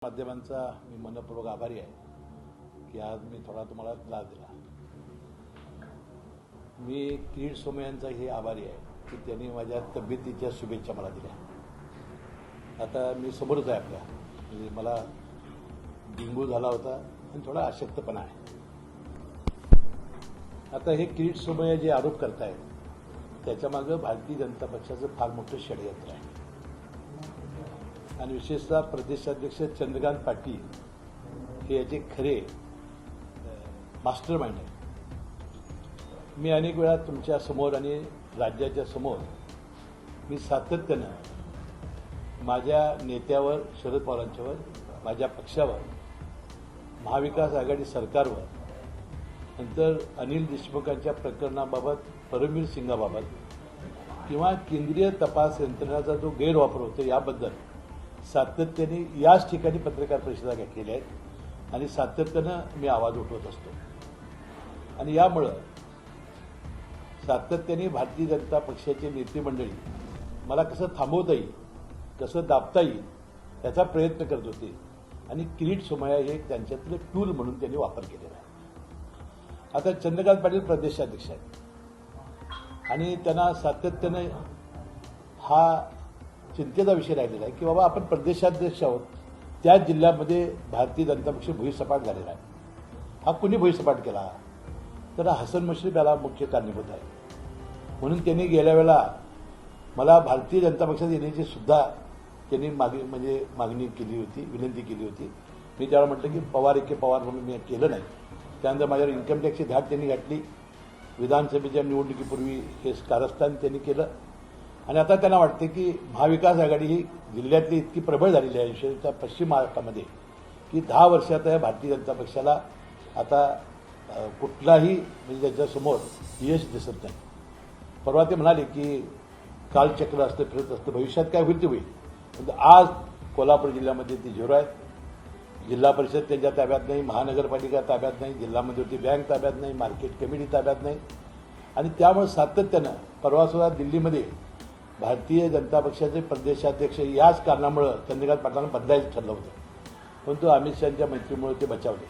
माध्यमांचा मी मनपूर्वक आभारी आहे की आज मी थोडा तुम्हाला त्रास दिला. मी किरीट सोमय्या यांचाही आभारी आहे की त्यांनी माझ्या तब्येतीच्या शुभेच्छा मला दिल्या. आता मी समोरच आहे आपल्या, म्हणजे मला डेंग्यू झाला होता आणि थोडा अशक्तपणा आहे. आता हे किरीट सोमय्या जे आरोप करतायत त्याच्यामागं भारतीय जनता पक्षाचं फार मोठं षडयंत्र आहे आणि विशेषतः प्रदेशाध्यक्ष चंद्रकांत पाटील हे याचे खरे मास्टर माइंड आहेत. मी अनेक वेळा तुमच्या समोर आणि राज्याच्या समोर मी सातत्यानं माझ्या नेत्यावर, शरद पवारांच्यावर, माझ्या पक्षावर, महाविकास आघाडी सरकारवर, नंतर अनिल देशमुखांच्या प्रकरणाबाबत, परमवीर सिंगाबाबत किंवा केंद्रीय तपास यंत्रणेचा जो गैरवापर होतो याबद्दल सातत्याने याच ठिकाणी पत्रकार परिषदा केल्या आहेत आणि सातत्यानं मी आवाज उठवत असतो. आणि यामुळं सातत्याने भारतीय जनता पक्षाचे नेते मंडळी मला कसं थांबवता येईल, कसं दाबता येईल याचा प्रयत्न करत होते आणि किरीट सोमय्या हे त्यांच्यातलं टूल म्हणून त्यांनी वापर केलेला आहे. आता चंद्रकांत पाटील प्रदेशाध्यक्ष आहेत आणि त्यांना सातत्यानं हा चिंतेचा विषय राहिलेला आहे की बाबा आपण प्रदेशाध्यक्ष आहोत, त्या जिल्ह्यामध्ये भारतीय जनता पक्ष भुईसपाट झालेला आहे. हा कुणी भुईसपाट केला? तर हसन मुश्रीफ याला मुख्य कारणीभूत आहे. म्हणून त्यांनी गेल्या वेळेला मला भारतीय जनता पक्षात येण्याची सुद्धा त्यांनी मागणी केली होती, विनंती केली होती. मी त्यावेळेला म्हटलं की पवार एके पवार म्हणून मी केलं नाही. त्यानंतर माझ्यावर इन्कम टॅक्सची धाड त्यांनी घातली. विधानसभेच्या निवडणुकीपूर्वी हे कारस्थान त्यांनी केलं आणि आता त्यांना वाटते की महाविकास आघाडी ही जिल्ह्यातली इतकी प्रबळ झालेली आहे, विशेषतः पश्चिम महाराष्ट्रामध्ये, की 10 वर्षात भारतीय जनता पक्षाला आता कुठलाही म्हणजे त्याच्यासमोर यश दिसत नाही. परवा ते म्हणाले की कालचक्र असतं, फिरत असतं, भविष्यात काय होईल ते होईल. पण आज कोल्हापूर जिल्ह्यामध्ये ती झिरो आहेत. जिल्हा परिषद त्यांच्या ताब्यात नाही, महानगरपालिका ताब्यात नाही, जिल्हा मध्यवर्ती बँक ताब्यात नाही, मार्केट कमिटी ताब्यात नाही. आणि त्यामुळे सातत्यानं परवासुद्धा दिल्लीमध्ये भारतीय जनता पक्षाचे प्रदेशाध्यक्ष याच कारणामुळं चंद्रकांत पाटलांना बदलायचं ठरलं होतं, परंतु अमित शहांच्या मैत्रीमुळे ते बचावले.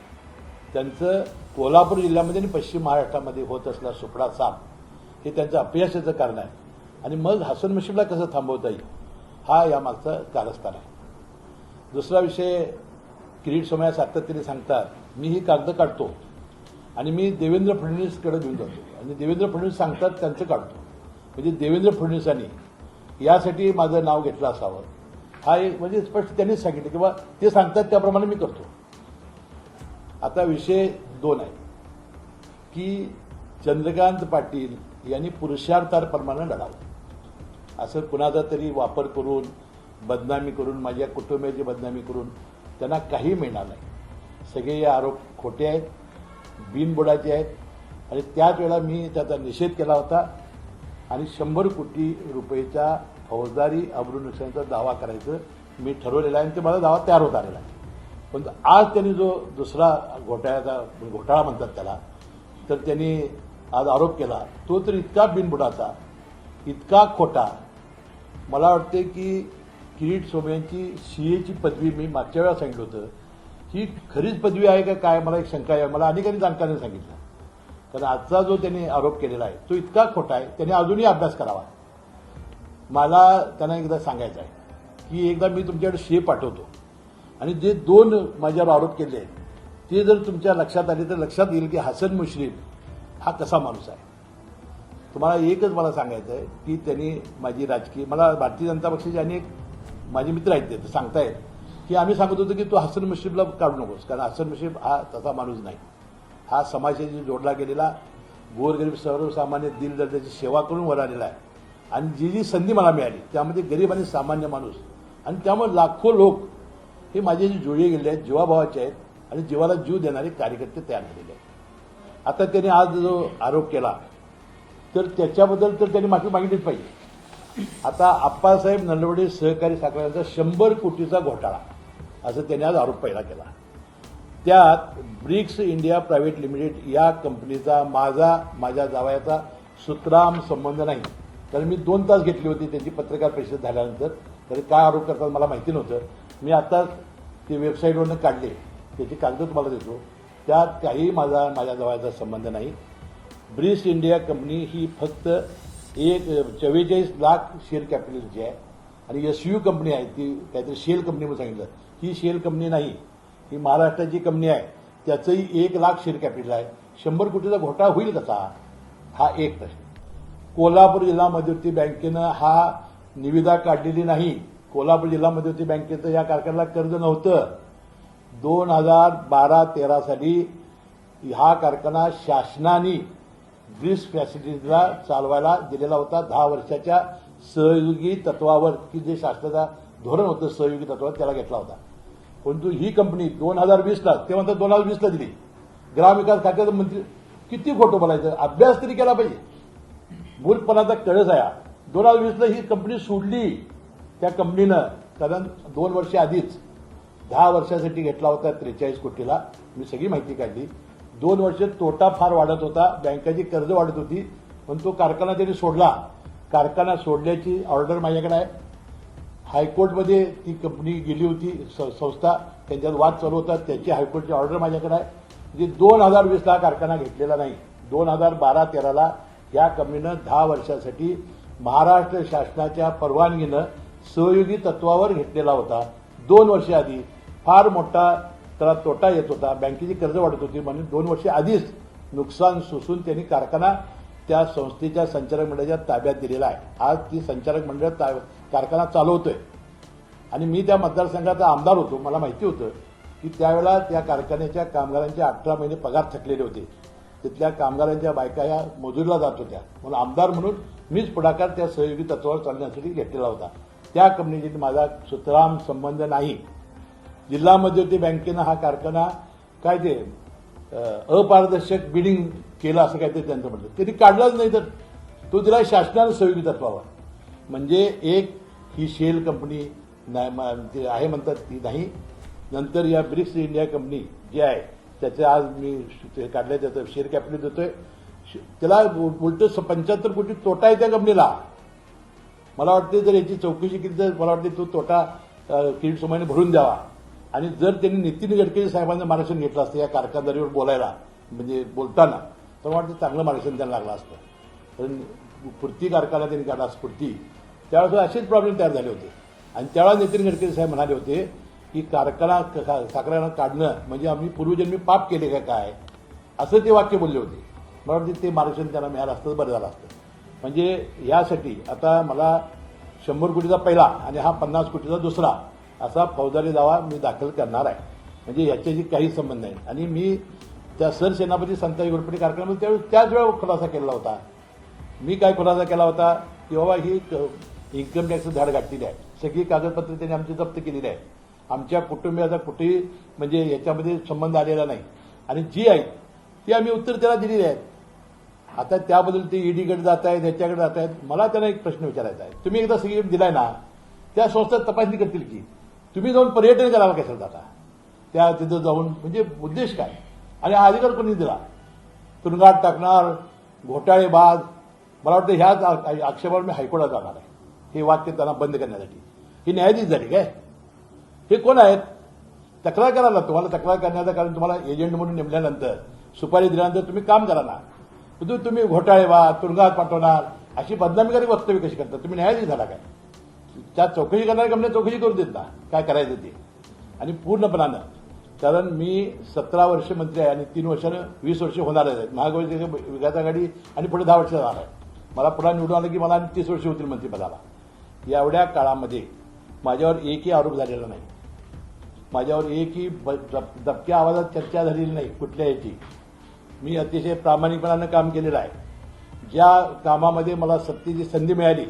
त्यांचं कोल्हापूर जिल्ह्यामध्ये आणि पश्चिम महाराष्ट्रामध्ये होत असलेला सुपडा साप हे त्यांचं अपयशाचं कारण आहे. आणि मग हसन मुश्रीफला कसं थांबवता येईल हा यामागचा कारस्थान आहे. दुसरा विषय, किरीट सोमय्या सातत्याने सांगतात मी ही कागद काढतो आणि मी देवेंद्र फडणवीसकडे घेऊन जातो आणि देवेंद्र फडणवीस सांगतात त्यांचं काढतो. म्हणजे देवेंद्र फडणवीसांनी यासाठी माझं नाव घेतलं असावं हा एक म्हणजे स्पष्ट त्यांनीच सांगितलं की बा ते सांगतात त्याप्रमाणे मी करतो. आता विषय 2 आहे की चंद्रकांत पाटील यांनी पुरुषार्थाप्रमाणे लढावं. असं कुणाचा तरी वापर करून, बदनामी करून, माझ्या कुटुंबियाची बदनामी करून त्यांना काही मिळणार नाही. सगळे हे आरोप खोटे आहेत, बिनबुडाचे आहेत. आणि त्याच वेळेला मी त्याचा निषेध केला होता आणि 100 कोटी रुपयेच्या फौजदारी अब्रू नुकसानीचा दावा करायचं मी ठरवलेला आहे आणि ते मला दावा तयार होत आलेला आहे. पण आज त्यांनी जो दुसरा घोटाळा म्हणतात त्याला, तर त्यांनी आज आरोप केला तो तर इतका बिनबुडाचा, इतका खोटा. मला वाटते की किरीट सोमय्यांची सीएची पदवी मी मागच्या वेळा सांगितलं होतं ही खरीच पदवी आहे का काय, मला एक शंका आहे. मला अनेकांनी जाणकारांनी सांगितलं. कारण आजचा जो त्यांनी आरोप केलेला आहे तो इतका खोटा आहे, त्यांनी अजूनही अभ्यास करावा. मला त्यांना एकदा सांगायचं आहे की एकदा मी तुमच्याकडे सीए पाठवतो आणि जे 2 माझ्यावर आरोप केले आहेत ते जर तुमच्या लक्षात आले तर लक्षात येईल की हसन मुश्रीफ हा कसा माणूस आहे. तुम्हाला एकच मला सांगायचं आहे की त्यांनी माझी राजकीय, मला भारतीय जनता पक्षाचे अनेक माझे मित्र आहेत ते सांगतायत की आम्ही सांगत होतो की तू हसन मुश्रीफला काढू नकोस, कारण हसन मुश्रीफ हा तसा माणूस नाही. हा समाजाशी जोडला गेलेला, गोरगरीब सर्वसामान्य दिलदर्द्याची सेवा करून वर आलेला आहे. आणि जी संधी मला मिळाली त्यामध्ये गरीब आणि सामान्य माणूस, आणि त्यामुळे लाखो लोक हे माझे जे जुळले गेले आहेत, जीवाभावाचे आहेत आणि जीवाला जीव देणारे कार्यकर्ते तयार झालेले आहेत. आता त्यांनी आज जो आरोप केला तर त्याच्याबद्दल तर त्यांनी माफी मागितलीच पाहिजे. आता आप्पासाहेब नलवडे सहकारी साखर कारखान्याचा 100 कोटीचा घोटाळा असं त्यांनी आज आरोप पहिला केला. त्यात ब्रिक्स इंडिया प्रायव्हेट लिमिटेड या कंपनीचा माझ्या जावयाचा सुतराम संबंध नाही. कारण मी 2 तास घेतली होती त्यांची पत्रकार परिषद झाल्यानंतर, तरी काय आरोप करतात मला माहिती नव्हतं. मी आता ते वेबसाईटवरनं काढले, त्याची कागद तुम्हाला देतो. त्यात काही माझ्या जवळचा संबंध नाही. ब्रिस इंडिया कंपनी ही फक्त 44 लाख शेअर कॅपिटलची आहे आणि SU कंपनी आहे, ती काहीतरी शेल कंपनी म्हणून सांगितलं. ही शेल कंपनी नाही, ही महाराष्ट्राची कंपनी आहे. त्याचंही 1 लाख शेअर कॅपिटल आहे. 100 कोटीचा घोटाळा होईल कसा, हा एक प्रश्न. कोल्हापूर जिल्हा मध्यवर्ती बँकेनं हा निविदा काढलेली नाही. कोल्हापूर जिल्हा मध्यवर्ती बँकेचं या कारखान्याला कर्ज नव्हतं. 2012-13 साली हा कारखाना शासनाने ब्रिस फॅसिलिटीजला चालवायला दिलेला होता. 10 वर्षाच्या सहयोगी तत्वावर, की जे शासनाचा धोरण होतं सहयोगी तत्वावर, त्याला घेतला होता. परंतु ही कंपनी 2020ला, ते म्हणतात 2020ला दिली. ग्रामविकास खात्याचा मंत्री किती खोटं बोलायचं, अभ्यास तरी केला पाहिजे. मूर्खपणाचा कळस आहे. 2020ला ही कंपनी सोडली त्या कंपनीनं, कारण 2 वर्ष आधीच 10 वर्षासाठी घेतला होता 43 कोटीला. मी सगळी माहिती काढली. 2 वर्ष तोटा फार वाढत होता, बँकाची कर्ज वाढत होती, पण तो कारखाना त्यांनी सोडला. कारखाना सोडल्याची ऑर्डर माझ्याकडे आहे. हायकोर्टमध्ये ती कंपनी गेली होती, संस्था, त्यांच्यात वाद चालू होता, त्याची हायकोर्टची ऑर्डर माझ्याकडे आहे. म्हणजे 2020ला कारखाना घेतलेला नाही. 2012-13ला या कंपनीनं 10 वर्षासाठी महाराष्ट्र शासनाच्या परवानगीनं सहयोगी तत्वावर घेतलेला होता. 2 वर्ष आधी फार मोठा त्याला तोटा येत होता, बँकेची कर्ज वाढत होती, म्हणून 2 वर्ष आधीच नुकसान सोसून त्यांनी कारखाना त्या संस्थेच्या संचालक मंडळाच्या ताब्यात दिलेला आहे. आज ती संचालक मंडळ कारखाना चालवतोय. आणि मी त्या मतदारसंघाचा आमदार होतो. मला माहिती होतं की त्यावेळेला त्या कारखान्याच्या कामगारांचे 18 महिने पगार थकलेले होते. तिथल्या कामगारांच्या बायका या मजुरीला जात होत्या. म्हणून आमदार म्हणून मीच पुढाकार त्या सहयोगी तत्वावर चालण्यासाठी घेतलेला होता. त्या कंपनीशी माझा सुतराम संबंध नाही. जिल्हा मध्यवर्ती बँकेनं हा कारखाना काय ते अपारदर्शक बिडिंग केलं असं काहीतरी त्यांचं म्हणलं. त्यांनी काढलाच नाही, तर तो दिला शासनानं सहयोगी तत्वावर. म्हणजे एक ही शेल कंपनी आहे म्हणतात ती नाही. नंतर या ब्रिक्स इंडिया कंपनी जी आहे त्याचे आज मी काढल्या, त्याचं शेअर कॅपिटल देतोय. त्याला उलट 75 कोटी तोटा आहे त्या कंपनीला. मला वाटते जर याची चौकशी केली तर मला वाटते तो तोटा किरीट सोमय्याने भरून द्यावा. आणि जर त्यांनी नितीन गडकरी साहेबांचं मार्गदर्शन घेतलं असतं या कारखानदारीवर बोलायला, म्हणजे बोलताना, तर मला वाटतं चांगलं मार्गदर्शन त्यांना लागलं असतं. कारण स्फूर्ती कारखाना त्यांनी काढला, स्फूर्ती, त्यावेळेस असेच प्रॉब्लेम तयार झाले होते. आणि त्यावेळेला नितीन गडकरी साहेब म्हणाले होते की कारखाना साखर काढणं म्हणजे आम्ही पूर्वजन्मी पाप केले का काय, असं ते वाक्य बोलले होते. मला वाटतं ते मार्गदर्शन त्यांना मिळालं असतं बरं झालं असतं. म्हणजे यासाठी आता मला 100 कोटीचा पहिला आणि हा 50 कोटीचा दुसरा असा फौजदारी दावा मी दाखल करणार आहे. म्हणजे याच्याशी काही संबंध नाही. आणि मी त्या सरसेनापती संताजी घोरपडे कारखान्यामध्ये त्यावेळेस त्याच वेळा खुलासा केला होता. मी काय खुलासा केला होता की बाबा ही इन्कम टॅक्सचं झाड गाठलेली आहे, सगळी कागदपत्र त्यांनी आमची जप्त केलेली आहे, आमच्या कुटुंबियाचा कुठेही म्हणजे याच्यामध्ये संबंध आलेला नाही, आणि जी आहेत ती आम्ही उत्तर त्याला दिलेली आहेत. आता त्याबद्दल ते ईडीकडे जात आहेत, ह्याच्याकडे जात आहेत. मला त्यांना एक प्रश्न विचारायचा आहे. तुम्ही एकदा सगळीकडे दिलाय ना, त्या संस्था तपासणी करतील की तुम्ही जाऊन पर्यटन करायला कशाला जाता त्या तिथं जाऊन, म्हणजे उद्देश काय, आणि हा अधिकार कोणी दिला? तुरुंगात टाकणार, घोटाळेबाज. मला वाटतं ह्याच आक्षेपावर मी हायकोर्टात जाणार आहे, हे वाक्य त्यांना बंद करण्यासाठी. ही न्यायाधीश झाली काय? हे कोण आहेत? तक्रार करायला, तुम्हाला तक्रार करण्याचं कारण तुम्हाला एजंट म्हणून नेमल्यानंतर सुपारी दिल्यानंतर तुम्ही काम करा ना. तुम्ही घोटाळेबाज, तुरुंगात पाठवणार अशी बदनामीकारी वक्तव्य कशी करता? तुम्ही न्यायाधीश झाला काय? त्या चौकशी करणाऱ्या कंपन्या चौकशी करून देत ना काय करायचं ते. आणि पूर्णपणानं, कारण मी 17 वर्ष मंत्री आहे आणि 3 वर्षानं 20 वर्ष होणारच आहेत. महाविकास विकास आघाडी आणि पुढे 10 वर्ष जाणार आहे. मला पुन्हा निवडून आलं की मला 30 वर्ष होतील मंत्रिपदाला. एवढ्या काळामध्ये माझ्यावर एकही आरोप झालेला नाही, माझ्यावर एकही दबक्या आवाजात चर्चा झालेली नाही कुठल्या याची. मी अतिशय प्रामाणिकपणानं काम केलेलं आहे. ज्या कामामध्ये मला सत्तेची संधी मिळाली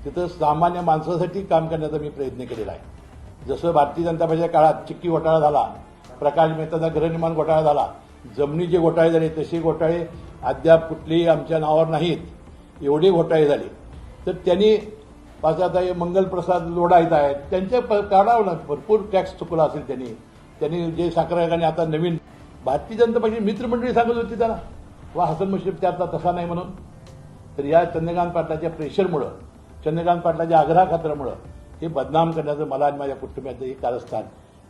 तिथं सामान्य माणसासाठी काम करण्याचा मी प्रयत्न केलेला आहे. जसं भारतीय जनता पक्षाच्या काळात चिक्की घोटाळा झाला, प्रकाश मेहताचा गृहनिर्माण घोटाळा झाला, जमिनीचे घोटाळे झाले, तसे घोटाळे अद्याप कुठलेही आमच्या नावावर नाहीत. एवढे घोटाळे झाले तर त्यांनी आता मंगलप्रसाद लोढा येत आहेत, त्यांच्या काढावं ना, भरपूर टॅक्स चुकला असेल त्यांनी जे साखर कारखाने आता नवीन भारतीय जनता पक्षाची मित्रमंडळी सांगत होती त्यांना, वा हसन मुश्रीफ त्यातला तसा नाही म्हणून. तर या चंद्रकांत पाटलाच्या प्रेशरमुळं, चंद्रकांत पाटलाच्या आग्रहाखातरामुळं हे बदनाम करण्याचं मला आणि माझ्या कुटुंबियाचं हे कारस्थान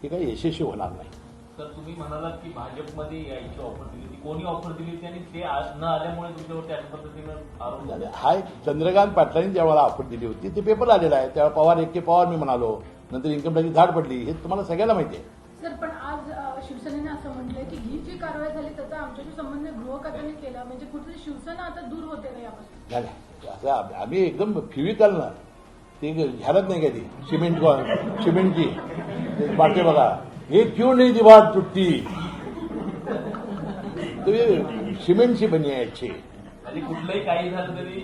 हे काही यशस्वी होणार नाही. तर तुम्ही म्हणालात की भाजपमध्ये यायची ऑफर दिली होती, कोणी ऑफर दिली होती आणि ते न आल्यामुळे तुमच्यावरती अशा पद्धतीनं आरोप झाले? हा एक चंद्रकांत पाटलांनी जेव्हा मला ऑफर दिली होती ते पेपर आलेला आहे. तेव्हा पवार एक पवार मी म्हणालो, नंतर इन्कम टॅक्सची झाड पडली, हे तुम्हाला सगळ्याला माहिती आहे. सर, पण आज शिवसेनेने असं म्हटलंय की ही जी कारवाई झाली त्याचा आमच्याशी संबंध गृह खात्याने केला, म्हणजे कुठेतरी शिवसेना आता दूर होते का यापासून? नाही, असं आम्ही एकदम फिविकल ना, ते घ्यालच नाही का ती सिमेंटची बाटे बघा, हे क्यों नहीं दीवार तुटती, तो ये सिमेंटची बनी आहे याची. आणि कुठलंही काही झालं तरी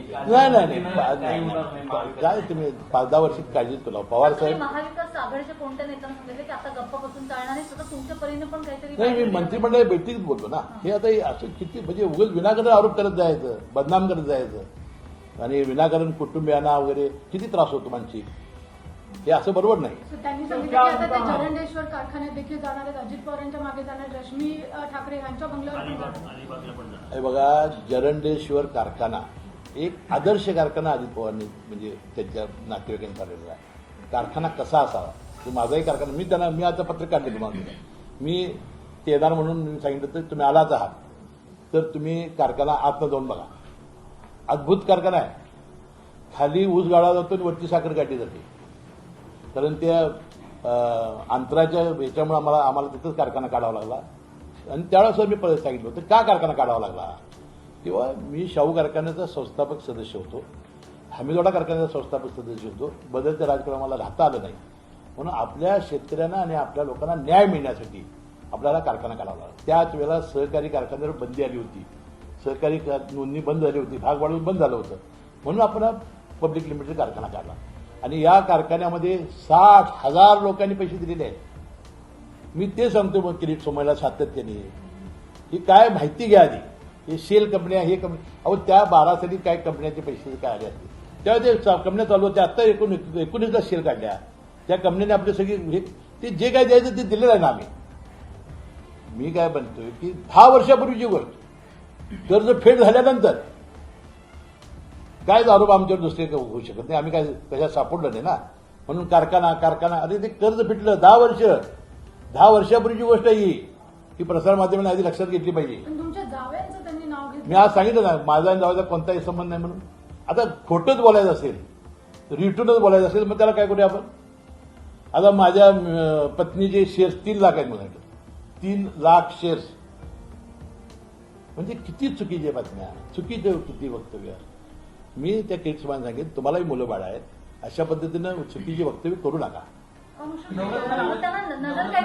नाही काय तुम्ही 5-10 वर्ष काळजी तुला पवार साहेब. महाविकास आघाडीच्या कोणत्या नेत्यांना सांगितलं की आता गप्पा बसून चालणार नाही, स्वतः तुमच्या परीने पण काहीतरी? नाही, मी मंत्रिमंडळ बैठकीत बोलतो ना. हे आता असं किती म्हणजे उगाच विनाकारण आरोप करत जायचं, बदनाम करत जायचं आणि विनाकारण कुटुंबियांना वगैरे किती त्रास होतो मानसिक, हे असं बरोबर नाही. सर, त्यांनी सांगितलं की आता ते जरंडेश्वर कारखान्यात देखील जाणार आहेत, अजित पवारांच्या मागे जाणार, रश्मी ठाकरे यांच्या बंगल्यावर पण जाणार. हे बघा, जरंडेश्वर कारखाना एक आदर्श कारखाना अजित पवारांनी म्हणजे त्यांच्या नातेवाईकांनी चाललेला आहे. कारखाना कसा असावा, तो माझाही कारखाना, मी आता पत्र काढले तुम्हाला. मी ते येणार म्हणून मी सांगितलं तर तुम्ही आलाच आहात तर तुम्ही कारखाना आतनं जाऊन बघा. अद्भुत कारखाना आहे. खाली ऊस गाळा जातो आणि वरती साखर काढली जाते, कारण त्या अंतराच्या याच्यामुळे आम्हाला तिथंच कारखाना काढावा लागला. आणि त्यावेळेस मी परत सांगितलं होतं का कारखाना काढावा लागला. तेव्हा मी शाहू कारखान्याचा संस्थापक सदस्य होतो, हमीदवाडा कारखान्याचा संस्थापक सदस्य होतो. बदलत्या राजकारणाला राहता आलं नाही, म्हणून आपल्या शेतकऱ्यांना आणि आपल्या लोकांना न्याय मिळण्यासाठी आपल्याला कारखाना काढावा लागला. त्याच वेळेला सहकारी कारखान्यावर बंदी आली होती, सहकारी नोंदणी बंद झाली होती, भाग वाढवून बंद झालं होतं, म्हणून आपण पब्लिक लिमिटेड कारखाना काढला. आणि या कारखान्यामध्ये 60,000 लोकांनी पैसे दिलेले आहेत. मी ते सांगतो मग किरीट सोमयला सातत्याने, ही काय माहिती घ्या आधी. हे सेल कंपन्या, हे कंपनी, अहो त्या 12 साली काय कंपन्याचे पैसे काय आले असते, तेव्हा ते कंपन्या चालू होत्या. आता 19ला सेल काढल्या त्या कंपनीने. आपले सगळे ते जे काय द्यायचं ते दिलेलं आहे ना आम्ही. मी काय म्हणतोय की 10 वर्षापूर्वीची गोष्ट, कर्ज फेड झाल्यानंतर काय आरोप आमच्यावर दुसरे होऊ शकत नाही. आम्ही काय कशा सापडलं नाही ना, म्हणून कारखाना अरे ते कर्ज फिटलं 10 वर्षापूर्वीची गोष्ट आहे ही प्रसार माध्यमांनी आधी लक्षात घेतली पाहिजे. पण तुमच्या जावयांचं त्यांनी नाव घेतलं. मी आज सांगितलं ना, माझा आणि जावयाचा कोणताही संबंध नाही म्हणून. आता खोटंच बोलायचं असेल, रिटूनच बोलायचं असेल, मग त्याला काय करूया आपण. आता माझ्या पत्नीचे शेअर्स 3 लाख आहेत म्हणाले, 3 लाख शेअर्स, म्हणजे किती चुकीच्या बातम्या, चुकीचं किती वक्तव्य. मी त्या किरीटसोबांना सांगेन, तुम्हालाही मुलं बाळ आहेत, अशा पद्धतीनं चुकीची वक्तव्य करू नका. नवरत्न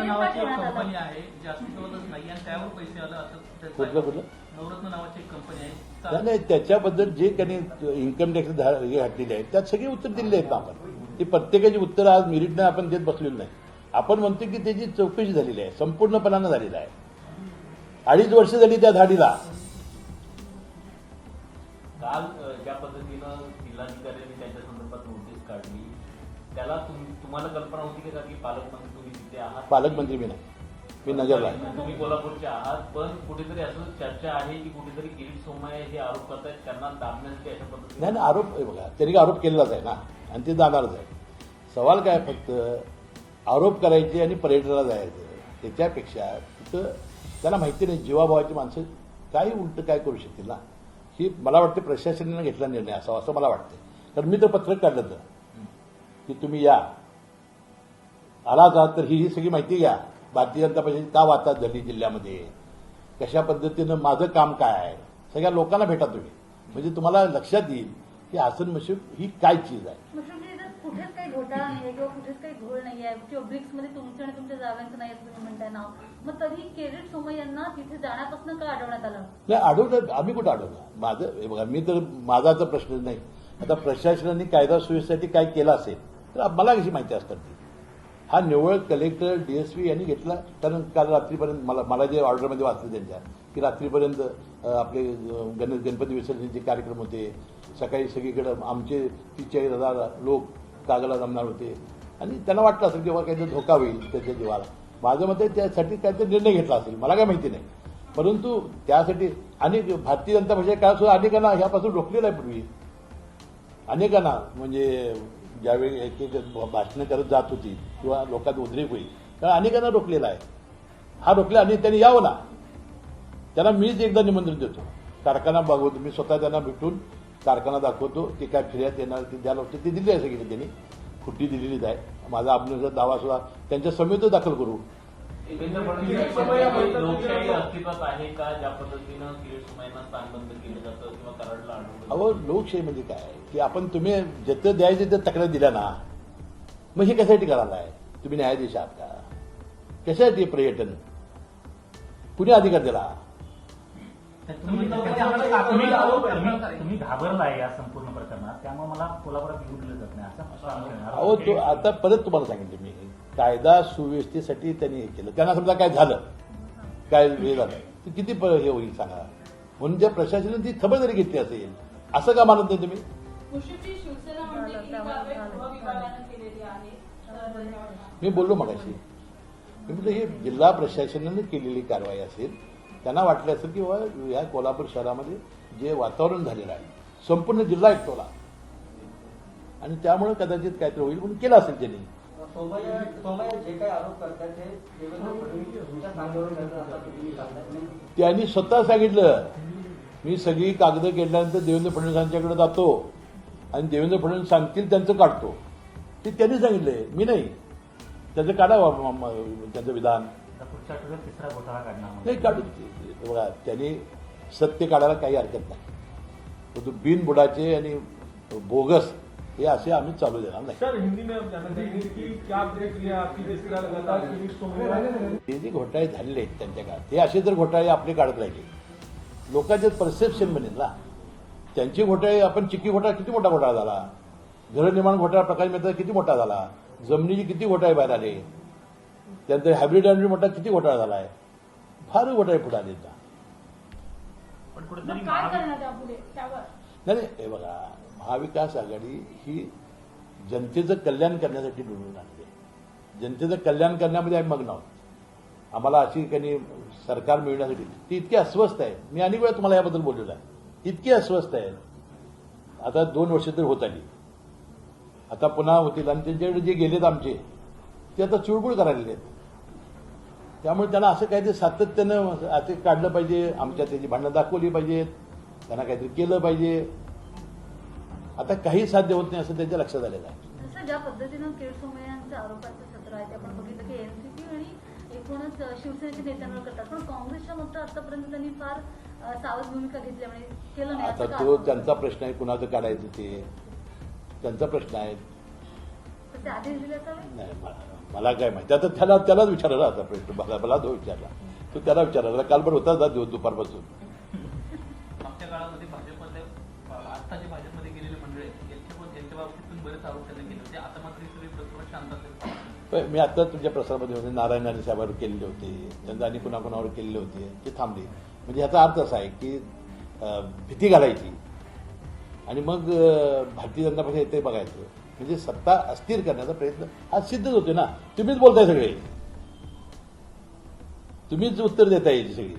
नावाची एक कंपनी आहे जी अस्तित्वातच नाही आणि त्यावर पैसे आले असं कुठलं नवरत्न नावाची एक कंपनी आहे. नाही, त्याच्याबद्दल जे काही इन्कम टॅक्स हे घातलेले आहेत त्यात सगळी उत्तर दिलेली आहेत ना आपण. ती प्रत्येकाची उत्तरं आज मेरिटनं आपण देत बसलेलो नाही. आपण म्हणतो की त्याची चौकशी झालेली आहे, संपूर्णपणानं झालेली आहे. 2.5 वर्ष झाली त्या धाडीला. काल ज्या पद्धतीनं जिल्हाधिकाऱ्यांनी त्यांच्या संदर्भात नोटीस काढली, त्याला तुम्हाला कल्पना होती का की पालकमंत्री तुम्ही तिथे आहात? पालकमंत्री मी नाही, मी नगरला आहे. तुम्ही कोल्हापूरचे आहात, पण कुठेतरी असं चर्चा आहे की कुठेतरी किरीट सोमय्या हे आरोप करतायत, त्यांना दाबण्यासाठी अशा पद्धतीने. नाही, आरोप बघा, त्यांनी आरोप केलेलाच आहे ना आणि ते जाणारच आहे. सवाल काय फक्त आरोप करायचे आणि पर्यटनाला जायचं, त्याच्यापेक्षा तिथं त्यांना माहिती नाही जीवाभावाची माणसं काही उलट काय करू शकतील ना. ही मला वाटते प्रशासनाने घेतला निर्णय असावा असं मला वाटतं. कारण मी तर पत्रक काढलं तर की तुम्ही या, आलाच आहात तर ही सगळी माहिती घ्या. भारतीय जनता पक्षाची का वाताहत झाली जिल्ह्यामध्ये, कशा पद्धतीनं माझं काम काय आहे, सगळ्या लोकांना भेटा तुम्ही, म्हणजे तुम्हाला लक्षात येईल की हसन मुश्रीफ ही काय चीज आहे. कुठेच काही घोटाळा नाहीये किंवा कुठेच काही घोळ नाहीये किंवा ब्रिक्समध्ये तुमचं आणि तुमच्या जावयांचं नाही तुम्ही म्हणताय नाव, मग तरी किरीट सोमय्यांना तिथे जाण्यापासून का अडवण्यात आलं? नाही, अडवलं आम्ही कुठं अडवलं. माझं बघा, मी तर माझा तर प्रश्न नाही. आता प्रशासनाने कायदा सुव्यवस्थेसाठी काय केलं असेल तर मला कशी माहिती असतात ती. हा निव्वळ कलेक्टर डीएसपी यांनी घेतला. कारण काल रात्रीपर्यंत मला जे ऑर्डरमध्ये वाचलं त्यांच्या की रात्रीपर्यंत आपले गणपती विसर्जनचे कार्यक्रम होते, सकाळी सगळीकडे आमचे 43,000 लोक कागदाला जमणार होते आणि त्यांना वाटलं असेल की बाबा काहीतरी धोका होईल त्याच्या जीवाला. माझं मत आहे त्यासाठी काहीतरी निर्णय घेतला असेल, मला काय माहिती नाही. परंतु त्यासाठी अनेक भारतीय जनता पक्षाच्या काळात सुद्धा अनेकांना ह्यापासून रोखलेलं आहे. पूर्वी अनेकांना म्हणजे ज्यावेळी एक भाषणं करत जात होती किंवा लोकांत उद्रेक होईल कारण अनेकांना रोखलेला आहे. हा रोखला आणि त्यांनी यावं ना. त्यांना मीच एकदा निमंत्रण देतो. कारखाना बघवतो मी स्वतः त्यांना भेटून कारखाना दाखवतो. ते काय फिर्याद येणार ते द्यायला होते ते दिली आहे सगळी त्यांनी खुट्टी दिलेलीच आहे. माझा आपल्याचा दावा सुद्धा त्यांच्या समेत दाखल करू. देवेंद्र फडणवीस लोकशाही अस्तित्वात आहे का? ज्या पद्धतीनं किरीट सोमय्यांना स्थानबंद केलं जातं किंवा कराडला अडवलं अहो लोकशाही म्हणजे काय की आपण तुम्ही जिथं द्यायचे ते तक्रार दिल्या ना. मग हे कशासाठी करायला आहे? तुम्ही न्यायाधीश आहात का? कशासाठी पर्यटन कुणी अधिकार दिला? तुम्ही घाबरलाय या संपूर्ण प्रकरणात, त्यामुळे मला कोल्हापुरात येऊ दिलं जात नाही असं अहो तो आता परत तुम्हाला सांगितलं मी कायदा सुव्यवस्थेसाठी त्यांनी हे केलं. त्यांना समजा काय झालं काय हे झालं तर किती हे होईल सांगा. म्हणून त्या प्रशासनाने ती खबरदारी घेतली असेल असं का मानत नाही तुम्ही? मुश्रीफची शिवसेना म्हणते की ही कारवाई गृहविभागानं केलेली आहे. मी बोललो मगाशी मी म्हटलं ही जिल्हा प्रशासनाने केलेली कारवाई असेल. त्यांना वाटलं असेल की बाबा या कोल्हापूर शहरामध्ये जे वातावरण झालेलं आहे संपूर्ण जिल्हा एकटोला आणि त्यामुळे कदाचित काहीतरी होईल म्हणून केलं असेल त्यांनी. सोमय्या जे काही आरोप करतात ते देवेंद्र फडणवीस तुमच्या सांगण्यावर करतात असं तुम्ही सांगताय. त्यांनी स्वतः सांगितलं मी सगळी कागदं केल्यानंतर देवेंद्र फडणवीसांच्याकडे जातो आणि देवेंद्र फडणवीस सांगतील त्यांचं काढतो. ते त्यांनी सांगितलंय मी नाही. त्याचं काढावं त्यांचं विधान पुढच्या आठवड्यात तिसरा घोटाळा काढणार नाही काढू. बघा त्यांनी सत्य काढायला काही हरकत नाही. परंतु बिनबुडाचे आणि बोगस हे असे आम्ही चालू देणार नाही. सर हिंदी में आप जानना चाहेंगे कि क्या देख लिया आपकी तीसरा लगातार किरीट सोमय्या हे जे घोटाळे झालेले आहेत त्यांच्या काळात ते असे जर घोटाळे आपले काढत राहिले लोकांचे परसेप्शन बनेल ना. त्यांचे घोटाळे आपण चिक्की घोटाळा किती मोठा घोटाळा झाला. गृहनिर्माण घोटाळा प्रकाश मेहता किती मोठा झाला. जमिनीचे किती घोटाळे बाहेर आले. त्यानंतर हायब्रिड आणि मोठा किती घोटाळा झालाय. फार घोटाळे पुढे आले. पण मग कुठेतरी काय करणार त्यापुढे त्यावर? नाही हे बघा महाविकास आघाडी ही जनतेचं कल्याण करण्यासाठी निवडून आणली. जनतेचं कल्याण करण्यामध्ये आम्ही मग्न आहोत. आम्हाला अशी काही सरकार मिळण्यासाठी ती इतकी अस्वस्थ आहे. मी अनेक वेळा तुम्हाला याबद्दल बोललेलं आहे. इतकी अस्वस्थ आहे. आता 2 वर्ष तरी होत आली. आता पुन्हा होतील आणि त्यांच्याकडे जे गेलेत आमचे ते आता चुळबुळ करायला आहेत. त्यामुळे त्यांना असं काहीतरी सातत्यानं आता काढलं पाहिजे. आमच्या त्याची भांडणं दाखवली पाहिजेत. त्यांना काहीतरी केलं पाहिजे. आता काही साध्य होत नाही असं त्यांच्या लक्षात आलेलं आहे. जसं ज्या पद्धतीनं किरीट सोमय्यांच्या आरोपाचं सत्र आहे ते आपण बघितलं की एनसीपी आणि एकूणच शिवसेनेच्या नेत्यांवर करतात. पण काँग्रेसच्या मात्र आतापर्यंत त्यांनी फार सावध भूमिका घेतल्यामुळे केलं नाही आता असं का तो आपण- त्यांचा प्रश्न आहे. कुणाचं काढायचं ते त्यांचा प्रश्न आहे. तर ते आदेश दिले असावे. नाही मला काय माहिती. आता त्यालाच विचारला आता प्रश्न मला तो विचारला. तो त्याला विचारला कालभर होता दुपारपासून. मागच्या काळामध्ये भाजपमध्ये आता जे भाजपमध्ये गेलेले मंडळी आहेत यांच्या बाबतीत पण बरेच आरोप त्यांनी केले होते. आता मात्र ही सगळी प्रकरण शांत असेल. मी आता तुमच्या प्रसारामध्ये होते नारायण राणे साहेबांवर केलेले होते. त्यांना आणि कुणाकुणावर केलेले होते ते थांबले. म्हणजे याचा अर्थ असा आहे की भीती घालायची आणि मग भारतीय जनता पक्ष येते बघायचं. म्हणजे सत्ता अस्थिर करण्याचा प्रयत्न हा सिद्धच होते ना. तुम्हीच बोलताय सगळे. तुम्हीच उत्तर देताय याची सगळी.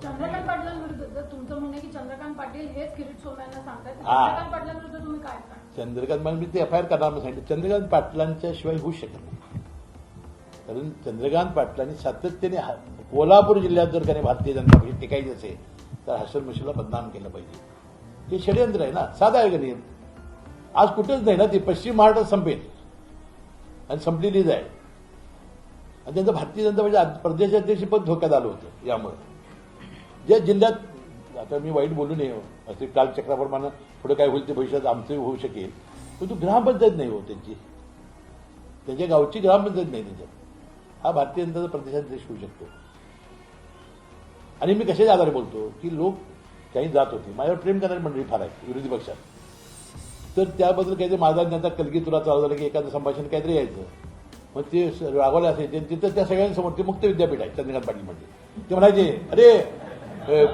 चंद्रकांत पाटलांविरुद्ध जर तुमचं म्हणणं आहे की चंद्रकांत पाटील हेच किरीट सोमय्यांना सांगतात तर हा. चंद्रकांत पाटलांविरुद्ध तुम्ही काय सांगता? चंद्रकांत मी ते एफ आय आर करणार म्हणून सांगितलं. चंद्रकांत पाटलांच्या शिवाय होऊ शकत नाही. कारण चंद्रकांत पाटलांनी सातत्याने कोल्हापूर जिल्ह्यात जर काही भारतीय जनता पक्ष टिकायची असेल तर हसन मुश्रीफला बदनाम केलं पाहिजे. हे षडयंत्र आहे ना. साधा आहे का नाही. आज कुठेच नाही ना. ते पश्चिम महाराष्ट्रात संपेल आणि संपलेलीच आहे. आणि त्यांचं भारतीय जनता पक्ष प्रदेशाध्यक्ष पद धोक्यात आलं होतं. यामुळे ज्या जिल्ह्यात आता मी वाईट बोलू नये असे कालचक्राप्रमाणे पुढे काय होईल ते भविष्यात आमचं होऊ शकेल. परंतु ग्रामपंचायत नाही हो त्यांची. त्यांच्या गावची ग्रामपंचायत नाही त्यांच्यात. हा भारतीय जनता प्रदेशाध्यक्ष होऊ शकतो. आणि मी कशाच्या आधारे बोलतो की लोक काही जात होते. माझ्यावर प्रेम करणारी मंडळी फार आहे विरोधी पक्षात. तर त्याबद्दल काहीतरी माझा त्यांचा कलगी तुरा चालू झाला की एखादं संभाषण काहीतरी यायचं. मग ते रागवले असायचे. तिथं त्या सगळ्यांसमोर ते मुक्त विद्यापीठ आहे चंद्रकांत पाटील म्हणजे ते म्हणायचे अरे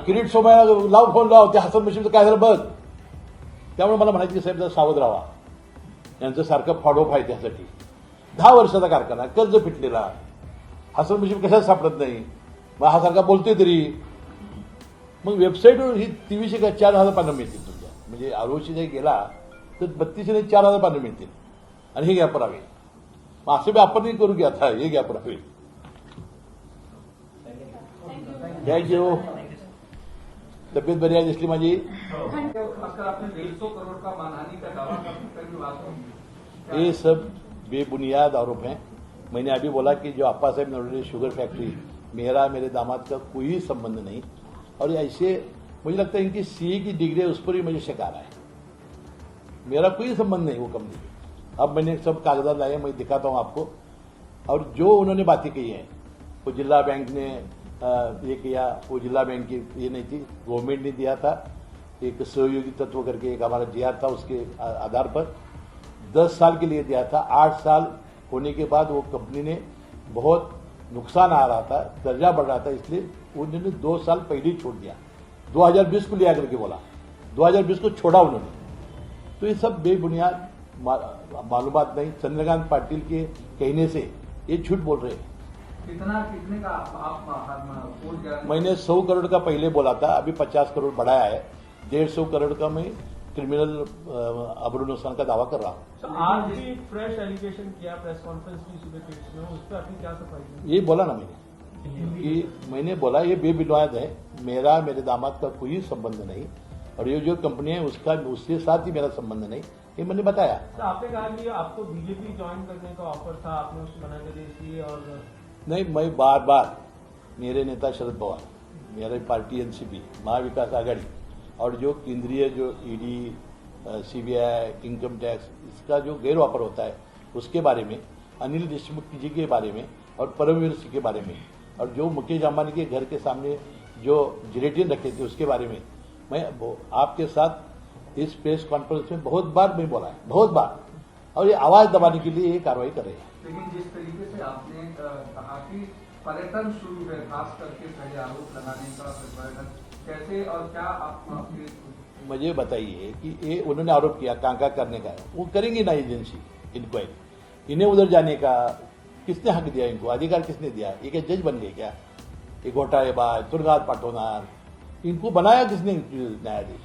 किरीट सोमय्या लाव फोन लाव. ते हसन मुश्रीफचं काय झालं बघ. त्यामुळे मला म्हणायचे साहेब जरा सावध राहा. यांचं सारखं फॉलोअप आहे त्यासाठी. 10 वर्षाचा कारखाना कर्ज फिटलेला. हसन मुश्रीफ कशाच सापडत नाही. मग हा सारखा बोलतोय तरी. मग वेबसाईटवर ही 2300 का 4000 पानं मिळतील तुमच्या. म्हणजे आरोशी जरी गेला तर 3200 4,000 पानं मिळतील आणि हे घ्या पुरावे. असं मी आपण करू घ्या आता हे घ्या पुढे थँक्यू तब्येत बरी आहे दिसली माझी खासकर आपने 150 करोड़ का मानहानि का दावा करने की बात होगी। ये सब बेबुनियाद आरोप हैं। मैंने अभी बोला कि जो अप्पा साहब नरोडे शुगर फैक्ट्री मेरा मेरे दामाद का कोई संबंध नहीं, और ऐसे मुझे लगता है इनकी सीए की डिग्री है उस पर भी मुझे शक आ रहा है। मेरा कोई संबंध नहीं वो कंपनी। अब मैंने सब कागजात लाए, मैं दिखाता हूं आपको। और जो उन्होंने बातें कही हैं, वो जिला बैंक ने ये किया, वो जिला बैंक की ये नहीं थी, गवर्नमेंट ने दिया था एक सहयोगी तत्व करके एक हमारा जीआर था, उसके आधार पर 10 साल के लिए दिया था। 8 साल होने के बाद वो कंपनी ने बहुत नुकसान आ रहा था, कर्जा बढ़ रहा था, इसलिए उन्होंने 2 साल पहले ही छोड़ दिया। 2020 को लिया करके बोला, 2020 को छोड़ा उन्होंने। तो ये सब बेबुनियाद मालूमात नहीं, चंद्रकांत पाटिल के कहने से ये झूठ बोल रहे हैं। कितने का आप कोर्ट जा रहे हैं? मैंने 100 करोड़ का पहले बोला था, अभी 50 करोड़ बढ़ाया है। 150 करोड़ का मैं क्रिमिनल अबरू नुकसान का दावा कर रहा हूँ। तो आज भी फ्रेश एलिगेशन किया प्रेस कॉन्फ्रेंस की सुबह पीठ में, उस पर आपकी क्या सफाई है? ये बोला ना मैंने बोला ये बेबुनियाद है, मेरा मेरे दामाद का कोई संबंध नहीं, और ये जो कंपनी है उसका उसके साथ ही मेरा संबंध नहीं, ये मैंने बताया। तो आपने कहा कि आपको बीजेपी ज्वाइन करने का ऑफर था, आपने उसको मना कर दिया इसलिए, और नहीं, मैं बार बार मेरे नेता शरद पवार, मेरी पार्टी एनसीपी, महाविकास आघाड़ी, और जो केंद्रीय जो ईडी, सीबीआई, इनकम टैक्स, इसका जो गैर वापर होता है उसके बारे में, अनिल देशमुख जी के बारे में और परमवीर सिंह के बारे में, और जो मुकेश अंबानी के घर के सामने जो जिलेटिन रखे थे उसके बारे में मैं आपके साथ इस प्रेस कॉन्फ्रेंस में बहुत बार मैं बोला है, बहुत बार, और ये आवाज दबाने के लिए ये कार्रवाई कर रहे हैं। लेकिन जिस तरीके से आपने कहा कि पर्यटन शुरू है, खास करके पहले आरोप लगाने का पर्यटन कैसे और क्या आप मुझे बताइए कि ये उन्होंने आरोप किया कांका करने का, वो करेंगी ना एजेंसी इंक्वायरी, इन्हें उधर जाने का किसने हक दिया, इनको अधिकार किसने दिया? ये क्या जज बन गए क्या? ये घोटालेबाज तुरुंगात पाठवणार, इनको बनाया किसने न्यायाधीश?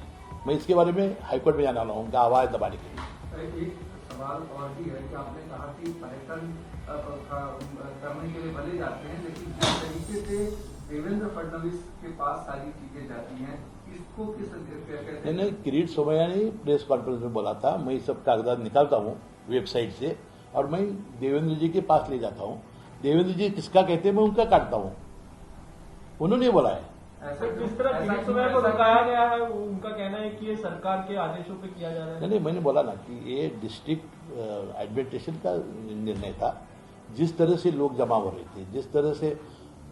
मैं इसके बारे में हाईकोर्ट में जाने वाला हूँ, उनका आवाज दबाने के लिए। एक सवाल और भी है कि आपने कहा कि पर्यटन करने के लिए भले जाते हैं, लेकिन जिस तरीके से देवेंद्र फडणवीस के पास सारी चीजें जाती हैं, इसको किस कैसे? नहीं, किरीट सोमैया ने प्रेस कॉन्फ्रेंस में बोला था, मैं सब कागजात निकालता हूँ वेबसाइट से और मैं देवेंद्र जी के पास ले जाता हूँ। देवेंद्र जी किसका कहते हैं मैं उनका काटता हूँ, उन्होंने बोला है। जिस तरह किरीट सोमैया को रुकाया गया है, उनका कहना है कि ये सरकार के आदेशों पे किया जा रहा है। नहीं, मैंने बोला ना कि ये डिस्ट्रिक्ट एडमिनिस्ट्रेशन का निर्णय था। जिस तरह से लोग जमा हो रहे थे, जिस तरह से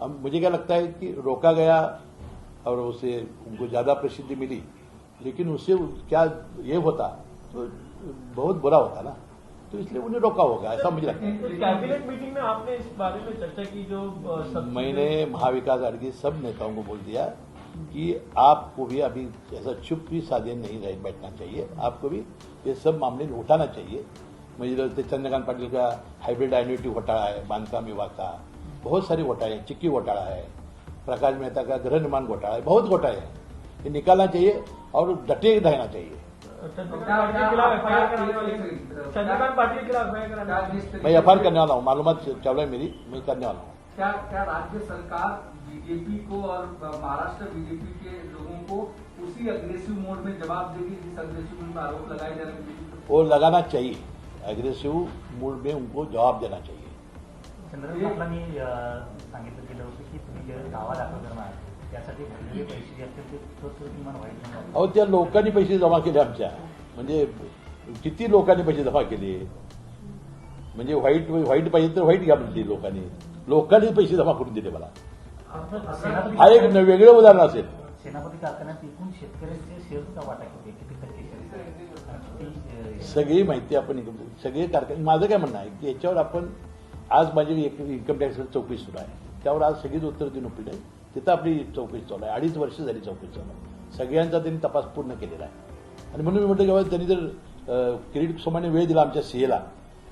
मुझे क्या लगता है कि रोका गया और उसे उनको ज्यादा प्रसिद्धि मिली, लेकिन उससे क्या ये होता तो बहुत बुरा होता ना, तो इसलिए उन्हें रोका होगा, ऐसा मुझे लगता है। तो कैबिनेट मीटिंग में आपने इस बारे में चर्चा की, जो मैंने महाविकास आघाड़ी के सब नेताओं को बोल दिया कि आपको भी अभी ऐसा चुप भी साधे नहीं रह बैठना चाहिए, आपको भी ये सब मामले उठाना चाहिए। मुझे लगता है चंद्रकांत पाटिल का हाइब्रिड एन्युटी घोटाला है, बांधकाम विभाग का बहुत सारे घोटाले हैं, चिक्की घोटाला है, प्रकाश मेहता का गृह निर्माण घोटाला है, बहुत घोटाले हैं, ये निकालना चाहिए और डटे रहना चाहिए। चंद्रकांत पाटिल के खिलाफ मैं एफआईआर करने वाला हूँ, मालूमात चालू है मेरी, मैं करने वाला हूँ। क्या राज्य सरकार बीजेपी को और महाराष्ट्र बीजेपी के लोगों को उसी अग्रेसिव मोड में जवाब देगी जिस अग्रेसिव मोड में आरोप लगाए जा रहे हैं? वो लगाना चाहिए, अग्रेसिव मूड में उनको जवाब देना चाहिए। चंद्रकांत पाटलांनी सांगितलं गेलं होतं की तुम्ही जे दावा दाखल करणार त्यासाठी भरलेले पैसे जे असतील ते किमान व्हाईट म्हणून अहो, त्या लोकांनी पैसे जमा केले आमच्या, म्हणजे किती लोकांनी पैसे जमा केले, म्हणजे व्हाईट पाहिजे तर व्हाईट घ्या म्हणते लोकांनी पैसे जमा करून दिले मला। हा एक वेगळं उदाहरण असेल। सेनापती कारखान्यात एकूण शेतकऱ्यांचे शेअरचा वाटा किती टक्के शेअर? सगळी माहिती आपण सगळे कारखाने, माझं काय म्हणणं आहे की याच्यावर आपण आज माझी इन्कम टॅक्सवर चौकशी सुरू आहे, त्यावर आज सगळीच उत्तर देऊन उपयोग आहे, तिथं आपली चौकशी चालू आहे, 2.5 वर्ष झाली चौकशी चालू आहे, सगळ्यांचा त्यांनी तपास पूर्ण केलेला आहे। आणि म्हणून मी म्हटलं की त्यांनी जर किरीट सोमैयाने वेळ दिला आमच्या सीएला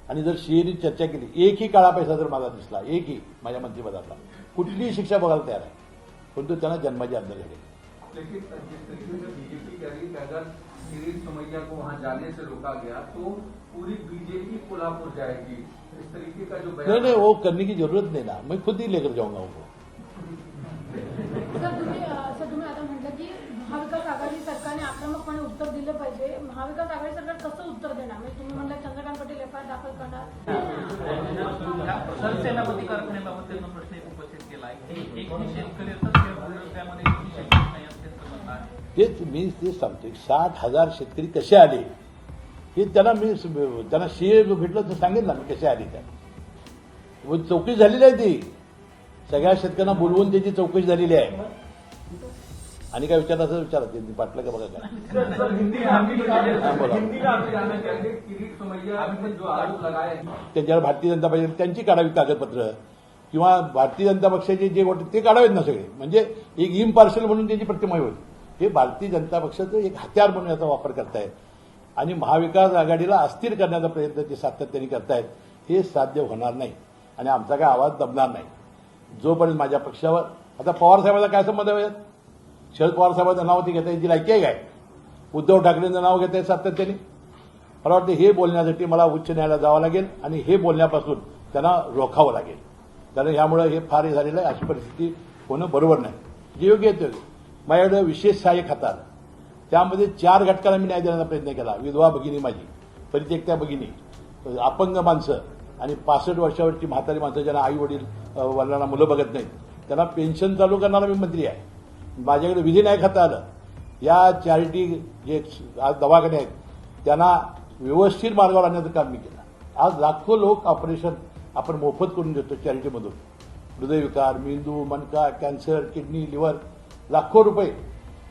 आणि जर सीएनी चर्चा केली, एकही काळा पैसा जर मला दिसला, एकही माझ्या मंत्रिपदातला, कुठलीही शिक्षा बघायला तयार आहे, परंतु त्यांना जन्माची अंदर घडेल। लेकिन जिस तरीके से बीजेपी कह रही है कि अगर किरीट सोमैया को वहां जाने से रोका गया तो पूरी बीजेपी कोल्हापुर जाएगी, इस तरीके का जो नहीं नहीं, वो करने की जरूरत नहीं ना, मैं खुद ही लेकर जाऊंगा उनको. सर तुम्ही आता म्हटलं की महाविकास आघाडी सरकारने आक्रमकपणे उत्तर दिलं पाहिजे. महाविकास आघाडी सरकार कसं उत्तर देणार? म्हणजे तुम्ही म्हणलं चंद्रकांत पाटील एफआयआर दाखल करणार. सरसेनापती कारखान्याबाबत त्यांना प्रश्न एक उपस्थित केला आहे की एकही शेतकरी असतात त्यामध्ये एकही शेतकरी नाही असं त्यांचं म्हणणं आहे. तेच मी ते सांगतोय, 60,000 शेतकरी कसे आले हे त्यांना शिए भेटलं तर सांगेन ना मी कसे आले त्या. चौकशी झालेली आहे ती, सगळ्या शेतकऱ्यांना बोलवून त्याची चौकशी झालेली आहे. आणि काय विचारायचं विचारा, त्यांनी पाटलं का बघा काय. सर हिंदी में हाँ, बोला. आपसे जानना चाहेंगे किरीट सोमैया ने जो आरोप लगाए हैं त्यांच्यावर भारतीय जनता पार्टी त्यांची काढावी कागदपत्र, किंवा भारतीय जनता पक्षाचे जे वोट ते काढावेत ना सगळे, म्हणजे एक इम्पार्शल म्हणून त्यांची प्रतिमा होईल. हे भारतीय जनता पक्षाचं एक हत्यार म्हणून याचा वापर करतायत आणि महाविकास आघाडीला अस्थिर करण्याचा प्रयत्न ते सातत्याने करतायत. हे साध्य होणार नाही आणि आमचा काय आवाज दबणार नाही जोपर्यंत माझ्या पक्षावर. आता पवार साहेबांचा काय संबंध आहे? शरद पवार साहेबांचं नाव ते घेता याची लायकी आहे काय? उद्धव ठाकरेंचं नाव घेता येत सातत्याने. मला वाटतं हे बोलण्यासाठी मला उच्च न्यायालयात जावं लागेल आणि हे बोलण्यापासून त्यांना रोखावं लागेल, कारण यामुळे हे फार हे झालेलं आहे. अशी परिस्थिती होणं बरोबर नाही. जे योग्य येतं माझ्याकडे विशेष सहाय्यक खातात, त्यामध्ये 4 घटकांना मी न्याय देण्याचा प्रयत्न केला. विधवा भगिनी माझी, परित्यक्त्या भगिनी, अपंग माणसं आणि 65 वर्षावरची म्हातारी माणसं ज्यांना आई वडील वडिलांना मुलं बघत नाहीत त्यांना पेन्शन चालू करणारा मी मंत्री आहे. माझ्याकडे विधी न्याय खातं आलं. या चॅरिटी जे आज दवाखाने आहेत त्यांना व्यवस्थित मार्गावर आणण्याचं काम मी केलं. आज लाखो लोक ऑपरेशन आपण मोफत करून देतो चॅरिटीमधून. हृदयविकार, मेंदू, मणका, कॅन्सर, किडनी, लिव्हर, लाखो रुपये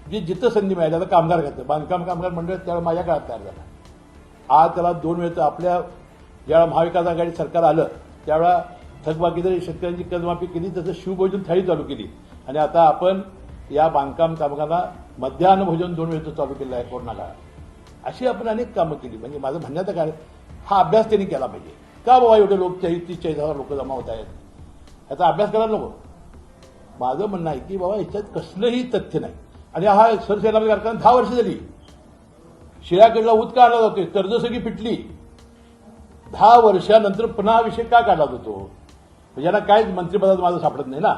जी जिथं संधी मिळाली. आता कामगार खातं, बांधकाम कामगार मंडळ त्यावेळेला माझ्या काळात तयार झाला. आज त्याला 2 वेळचं आपल्या ज्यावेळा महाविकास आघाडी सरकार आलं त्यावेळा थकबाकीदारी शेतकऱ्यांची कर्जमाफी केली, तसं शिवभोजन थाळी चालू केली आणि आता आपण या बांधकाम कामगारांना मध्यान्ह भोजन 2 वेळचं चालू केलं आहे कोरोना काळात. अशी आपण अनेक कामं केली. म्हणजे माझं म्हणण्याचं काय, हा अभ्यास त्यांनी केला पाहिजे. का बाबा एवढे लोक 30-40,000 लोक जमा होत आहेत, याचा अभ्यास करायला नको. माझं म्हणणं आहे की बाबा याच्यात कसलंही तथ्य नाही. आणि हा सरसेनापती कारखाना 10 वर्ष झाली शिळ्याकडला ऊत काढला जातोय, कर्ज सगळी पिटली. 10 वर्षानंतर पुन्हा हा विषय का काढला जातो? म्हणजे याला काय मंत्रिपदात माझं सापडत नाही ना.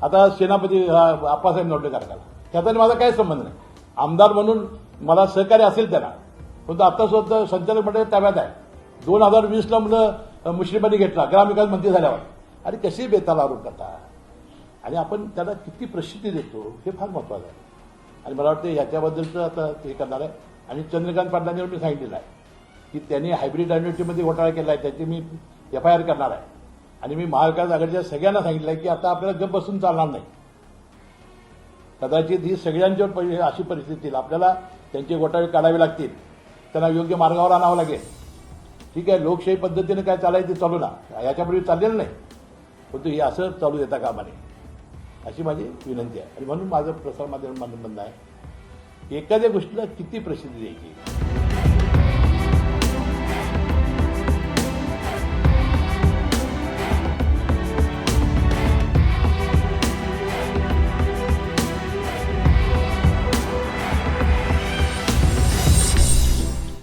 आता सेनापती आप्पासाहेब नवटे कारखाना त्याचा माझा काय संबंध नाही. आमदार म्हणून मला सहकार्य असेल त्यांना, पण तो आता सुद्धा संचालक मंडळ ताब्यात आहे. 2020ला मुलं मुश्रीफांनी घेतला ग्रामविकास मंत्री झाल्यावर. आणि कसे बेताल आरोप करतात आणि आपण त्याला किती प्रसिद्धी देतो हे फार महत्वाचं आहे. आणि मला वाटतं ह्याच्याबद्दलचं आता हे करणार आहे. आणि चंद्रकांत पाटलांवर मी सांगितलेलं आहे की त्यांनी हायब्रिड अॅन्युइटीमध्ये घोटाळा केला आहे, त्याची मी एफआयआर करणार आहे. आणि मी महाविकास आघाडीच्या सगळ्यांना सांगितलं आहे की आता आपल्याला गप्प बसून चालणार नाही. कदाचित ही सगळ्यांच्यावर अशी परिस्थिती येईल, आपल्याला त्यांचे घोटाळे काढावे लागतील, त्यांना योग्य मार्गावर आणावं लागेल. ठीक आहे, लोकशाही पद्धतीने काय चालायचं ते चालू ना, याच्यापूर्वी चाललेलं नाही, परंतु हे असं चालू देता कामा नये अशी माझी विनंती आहे. आणि म्हणून माझं प्रसारमाध्यम म्हणणं आहे एखाद्या गोष्टीला किती प्रसिद्धी द्यायची.